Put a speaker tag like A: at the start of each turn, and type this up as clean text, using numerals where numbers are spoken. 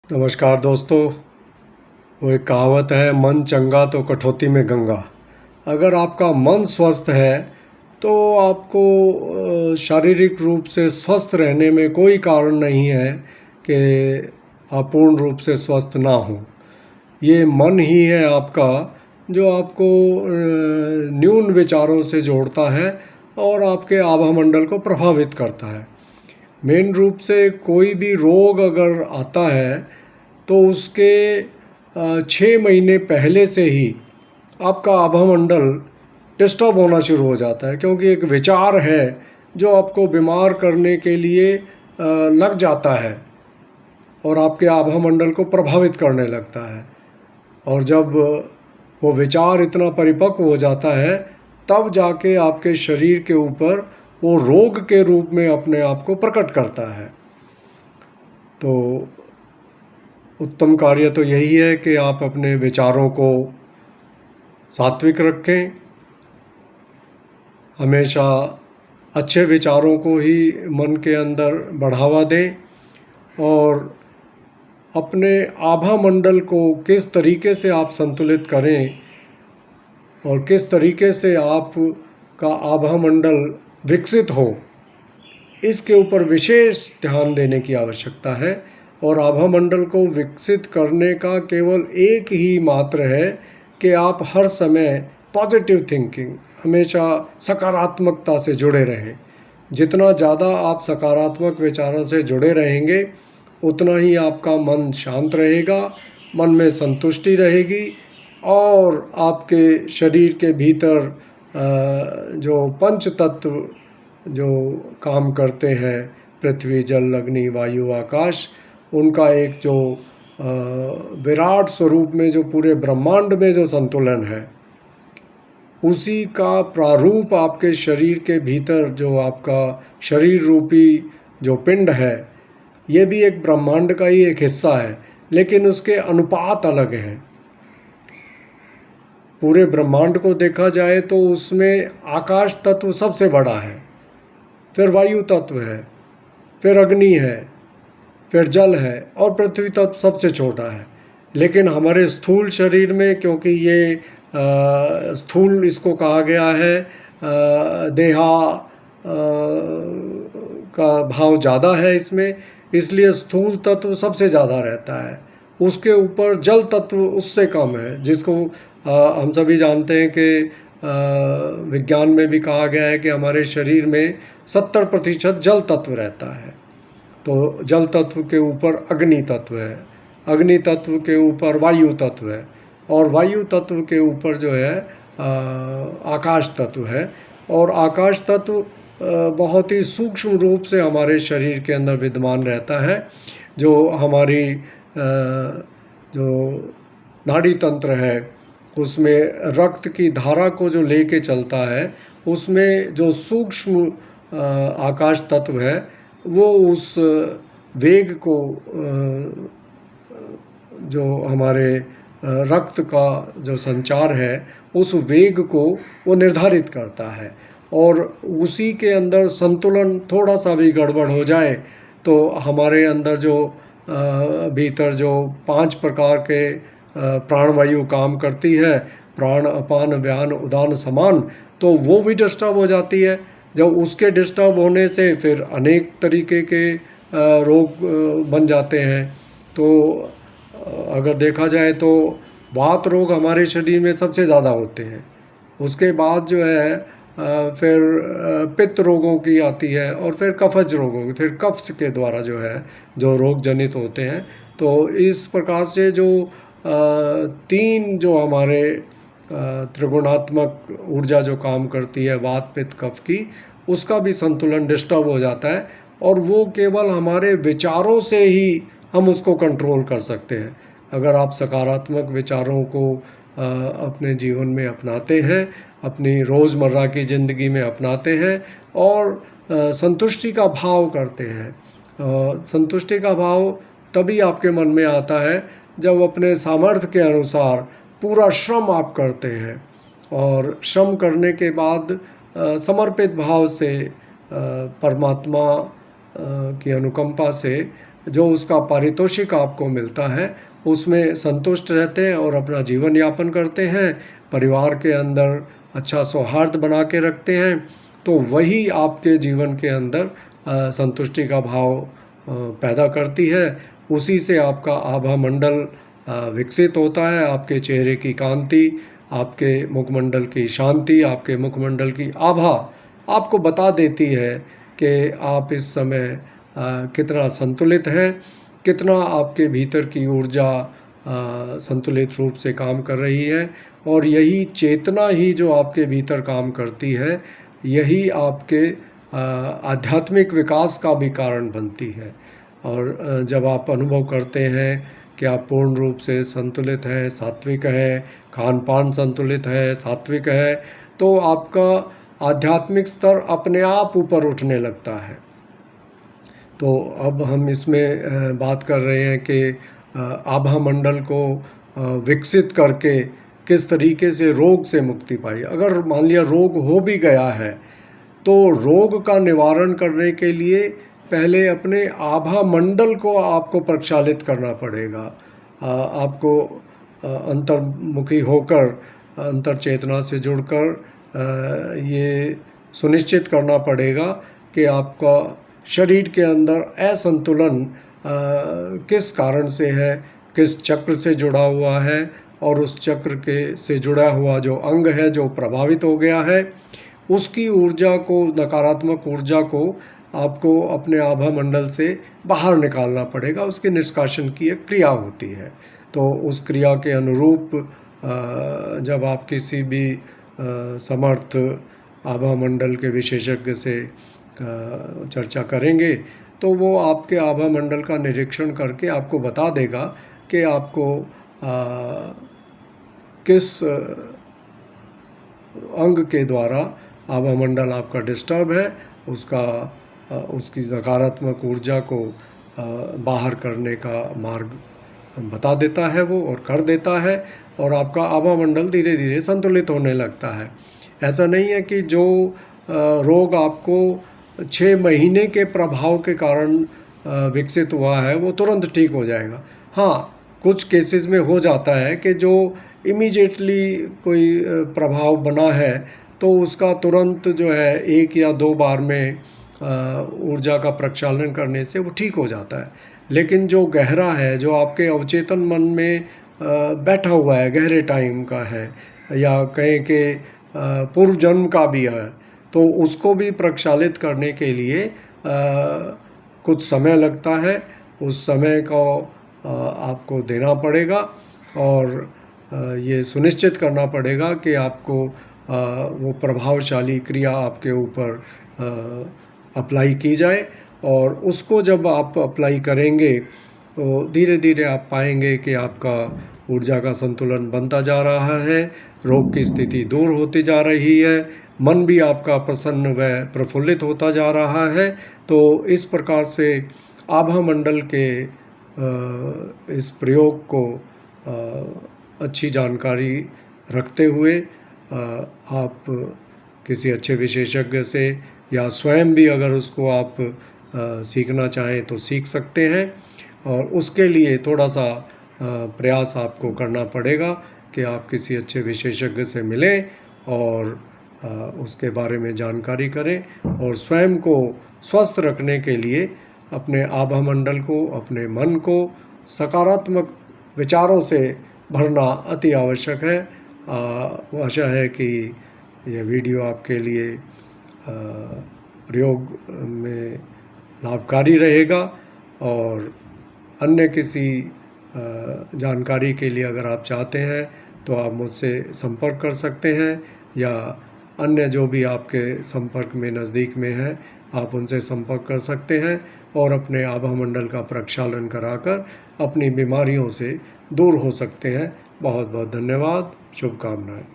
A: नमस्कार दोस्तों। वो एक कहावत है, मन चंगा तो कठौती में गंगा। अगर आपका मन स्वस्थ है तो आपको शारीरिक रूप से स्वस्थ रहने में कोई कारण नहीं है कि आप पूर्ण रूप से स्वस्थ ना हो। ये मन ही है आपका जो आपको न्यून विचारों से जोड़ता है और आपके आभामंडल को प्रभावित करता है। मेन रूप से कोई भी रोग अगर आता है तो उसके 6 महीने पहले से ही आपका आभामंडल डिस्टर्ब होना शुरू हो जाता है, क्योंकि एक विचार है जो आपको बीमार करने के लिए लग जाता है और आपके आभामंडल को प्रभावित करने लगता है। और जब वो विचार इतना परिपक्व हो जाता है तब जाके आपके शरीर के ऊपर वो रोग के रूप में अपने आप को प्रकट करता है। तो उत्तम कार्य तो यही है कि आप अपने विचारों को सात्विक रखें, हमेशा अच्छे विचारों को ही मन के अंदर बढ़ावा दें और अपने आभामंडल को किस तरीके से आप संतुलित करें और किस तरीके से आप का आभामंडल विकसित हो, इसके ऊपर विशेष ध्यान देने की आवश्यकता है। और आभामंडल को विकसित करने का केवल एक ही मात्र है कि आप हर समय पॉजिटिव थिंकिंग, हमेशा सकारात्मकता से जुड़े रहें। जितना ज़्यादा आप सकारात्मक विचारों से जुड़े रहेंगे उतना ही आपका मन शांत रहेगा, मन में संतुष्टि रहेगी और आपके शरीर के भीतर जो पंच तत्व जो काम करते हैं, पृथ्वी जल अग्नि वायु आकाश, उनका एक जो विराट स्वरूप में जो पूरे ब्रह्मांड में जो संतुलन है, उसी का प्रारूप आपके शरीर के भीतर जो आपका शरीर रूपी जो पिंड है, ये भी एक ब्रह्मांड का ही एक हिस्सा है, लेकिन उसके अनुपात अलग हैं। पूरे ब्रह्मांड को देखा जाए तो उसमें आकाश तत्व सबसे बड़ा है, फिर वायु तत्व है, फिर अग्नि है, फिर जल है और पृथ्वी तत्व सबसे छोटा है। लेकिन हमारे स्थूल शरीर में, क्योंकि ये स्थूल इसको कहा गया है, देहा का भाव ज़्यादा है इसमें, इसलिए स्थूल तत्व सबसे ज़्यादा रहता है। उसके ऊपर जल तत्व उससे कम है, जिसको हम सभी जानते हैं कि विज्ञान में भी कहा गया है कि हमारे शरीर में 70% जल तत्व रहता है। तो जल तत्व के ऊपर अग्नि तत्व है, अग्नि तत्व के ऊपर वायु तत्व है और वायु तत्व के ऊपर जो है आकाश तत्व है। और आकाश तत्व बहुत ही सूक्ष्म रूप से हमारे शरीर के अंदर विद्यमान रहता है, जो हमारी जो नाड़ी तंत्र है उसमें रक्त की धारा को जो लेके चलता है, उसमें जो सूक्ष्म आकाश तत्व है वो उस वेग को जो हमारे रक्त का जो संचार है उस वेग को वो निर्धारित करता है। और उसी के अंदर संतुलन थोड़ा सा भी गड़बड़ हो जाए तो हमारे अंदर जो भीतर जो 5 प्रकार के प्राणवायु काम करती है, प्राण अपान व्यान उदान समान, तो वो भी डिस्टर्ब हो जाती है। जब उसके डिस्टर्ब होने से फिर अनेक तरीके के रोग बन जाते हैं। तो अगर देखा जाए तो वात रोग हमारे शरीर में सबसे ज़्यादा होते हैं, उसके बाद जो है फिर पित्त रोगों की आती है और फिर कफज रोगों की, फिर कफ के द्वारा जो है जो रोग जनित होते हैं। तो इस प्रकार से जो 3 जो हमारे त्रिगुणात्मक ऊर्जा जो काम करती है वात पित्त कफ की, उसका भी संतुलन डिस्टर्ब हो जाता है और वो केवल हमारे विचारों से ही हम उसको कंट्रोल कर सकते हैं। अगर आप सकारात्मक विचारों को अपने जीवन में अपनाते हैं, अपनी रोज़मर्रा की ज़िंदगी में अपनाते हैं और संतुष्टि का भाव करते हैं। संतुष्टि का भाव तभी आपके मन में आता है जब अपने सामर्थ्य के अनुसार पूरा श्रम आप करते हैं और श्रम करने के बाद समर्पित भाव से परमात्मा की अनुकंपा से जो उसका पारितोषिक आपको मिलता है उसमें संतुष्ट रहते हैं और अपना जीवन यापन करते हैं, परिवार के अंदर अच्छा सौहार्द बना के रखते हैं, तो वही आपके जीवन के अंदर संतुष्टि का भाव पैदा करती है। उसी से आपका आभा मंडल विकसित होता है। आपके चेहरे की कांति, आपके मुखमंडल की शांति, आपके मुखमंडल की आभा आपको बता देती है कि आप इस समय कितना संतुलित हैं, कितना आपके भीतर की ऊर्जा संतुलित रूप से काम कर रही है। और यही चेतना ही जो आपके भीतर काम करती है, यही आपके आध्यात्मिक विकास का भी कारण बनती है। और जब आप अनुभव करते हैं कि आप पूर्ण रूप से संतुलित हैं, सात्विक हैं, खान पान संतुलित है, सात्विक है, तो आपका आध्यात्मिक स्तर अपने आप ऊपर उठने लगता है। तो अब हम इसमें बात कर रहे हैं कि आभा मंडल को विकसित करके किस तरीके से रोग से मुक्ति पाई। अगर मान लिया रोग हो भी गया है तो रोग का निवारण करने के लिए पहले अपने आभा मंडल को आपको प्रक्षालित करना पड़ेगा। आपको अंतर्मुखी होकर, अंतर चेतना से जुड़कर ये सुनिश्चित करना पड़ेगा कि आपका शरीर के अंदर असंतुलन किस कारण से है, किस चक्र से जुड़ा हुआ है, और उस चक्र के से जुड़ा हुआ जो अंग है जो प्रभावित हो गया है, उसकी ऊर्जा को, नकारात्मक ऊर्जा को आपको अपने आभा मंडल से बाहर निकालना पड़ेगा। उसके निष्कासन की एक क्रिया होती है। तो उस क्रिया के अनुरूप जब आप किसी भी समर्थ आभा मंडल के विशेषज्ञ से चर्चा करेंगे तो वो आपके आभा मंडल का निरीक्षण करके आपको बता देगा कि आपको किस अंग के द्वारा आभा मंडल आपका डिस्टर्ब है, उसकी नकारात्मक ऊर्जा को बाहर करने का मार्ग बता देता है वो, और कर देता है, और आपका आभा मंडल धीरे धीरे संतुलित होने लगता है। ऐसा नहीं है कि जो रोग आपको 6 महीने के प्रभाव के कारण विकसित हुआ है वो तुरंत ठीक हो जाएगा। हाँ, कुछ केसेस में हो जाता है कि जो इमीडिएटली कोई प्रभाव बना है तो उसका तुरंत जो है 1 या 2 बार में ऊर्जा का प्रक्षालन करने से वो ठीक हो जाता है। लेकिन जो गहरा है, जो आपके अवचेतन मन में बैठा हुआ है, गहरे टाइम का है, या कहें कि पूर्व जन्म का भी है, तो उसको भी प्रक्षालित करने के लिए कुछ समय लगता है। उस समय को आपको देना पड़ेगा और ये सुनिश्चित करना पड़ेगा कि आपको वो प्रभावशाली क्रिया आपके ऊपर अप्लाई की जाए। और उसको जब आप अप्लाई करेंगे तो धीरे धीरे आप पाएंगे कि आपका ऊर्जा का संतुलन बनता जा रहा है, रोग की स्थिति दूर होती जा रही है, मन भी आपका प्रसन्न व प्रफुल्लित होता जा रहा है। तो इस प्रकार से आभा मंडल के इस प्रयोग को अच्छी जानकारी रखते हुए आप किसी अच्छे विशेषज्ञ से, या स्वयं भी अगर उसको आप सीखना चाहें तो सीख सकते हैं। और उसके लिए थोड़ा सा प्रयास आपको करना पड़ेगा कि आप किसी अच्छे विशेषज्ञ से मिलें और उसके बारे में जानकारी करें, और स्वयं को स्वस्थ रखने के लिए अपने आभा मंडल को, अपने मन को सकारात्मक विचारों से भरना अति आवश्यक है। आशा है कि यह वीडियो आपके लिए प्रयोग में लाभकारी रहेगा, और अन्य किसी जानकारी के लिए अगर आप चाहते हैं तो आप मुझसे संपर्क कर सकते हैं, या अन्य जो भी आपके संपर्क में नज़दीक में हैं आप उनसे संपर्क कर सकते हैं, और अपने आभा मंडल का प्रक्षालन कराकर अपनी बीमारियों से दूर हो सकते हैं। बहुत बहुत धन्यवाद, शुभकामनाएं।